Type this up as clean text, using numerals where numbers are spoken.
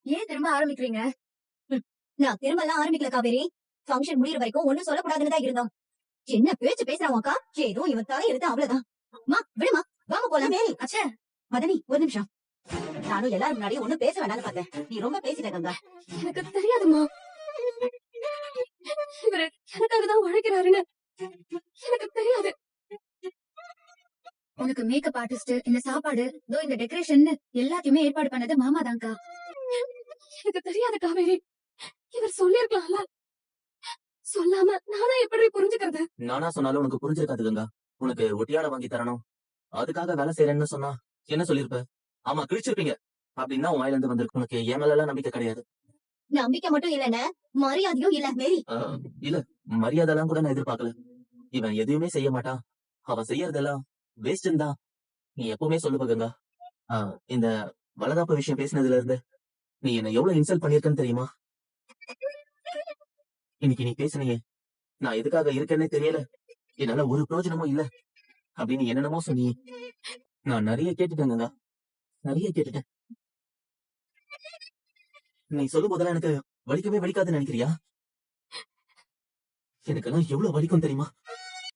ஏன் திரும்ப ஆரம்பிக்கிறீங்க? நான் திரும்ப எல்லாம் ஆரம்பிக்கல காவேரி. ஃபங்க்ஷன் முடியற வரைக்கும் ஒண்ணும் சொல்லக்கூடாதுன்னு தான் இருந்தோம். என்ன பேச்சு பேசுறான் அக்கா? ஏதோ இவன் தலை எழுத்து அவ்வளவுதான். மா விடுமா, வாங்க போலாம். அச்சே மதனி, ஒரு நிமிஷம். நானும் எல்லாரும் முன்னாடி ஒண்ணும் பேச வேண்டாம்னு பார்த்தேன். நீ ரொம்ப பேசிட்ட கங்கா. எனக்கு தெரியாதுமா. இவரு எனக்காக தான் உழைக்கிறாருன்னு எனக்கு தெரியாது. உனக்கு மேக்கப் ஆர்டிஸ்ட், இந்த சாப்பாடு, இதோ இந்த டெக்கரேஷன் எல்லாத்தையுமே ஏற்பாடு பண்ணது மாமா தான்க்கா. எனக்கு தெரியாது காவேரி. இவர் சொல்லிருக்கலாம்ல. சொல்லாம நானா எப்படி புரிஞ்சுக்கிறது? நானா சொன்னாலும் உனக்கு புரிஞ்சிருக்காது கங்கா. உனக்கு ஒட்டியாட வாங்கி தரணும், அதுக்காக வேலை செய்யறேன்னு சொன்னா என்ன சொல்லிருப்ப? ஆமா கிழிச்சிருப்பீங்க அப்படின்னா உன் வாயில இருந்து வந்திருக்கு. உனக்கு என் மேல எல்லாம் நம்பிக்கை கிடையாது. நம்பிக்கை மட்டும் இல்லன்னு மரியாதையும் இல்ல மேரி. இல்ல, மரியாதை எல்லாம் கூட நான் எதிர்பார்க்கல. இவன் எதுவுமே செய்ய மாட்டான், அவன் செய்யறதெல்லாம் வேஸ்ட்ன்னு தான் நீ எப்பவுமே சொல்லுவ கங்கா. இந்த வளகாப்பு விஷயம் பேசினதுல இருந்து நீ என்ன எவ்வளவு இன்சல்ட் பண்ணிருக்கன்னு தெரியுமா? இன்னைக்கு நீ பேசினியே, நான் எதுக்காக இருக்கேன்னே தெரியல, என்னால ஒரு பிரயோஜனமும் இல்ல அப்படின்னு என்னென்னமோ சொன்னி. நான் நிறைய கேட்டுட்டேங்க, நிறைய கேட்டுட்டேன். நீ சொல்லும் போதெல்லாம் எனக்கு வலிக்கவே வலிக்காதுன்னு நினைக்கிறியா? எனக்கெல்லாம் எவ்வளவு வலிக்கும் தெரியுமா?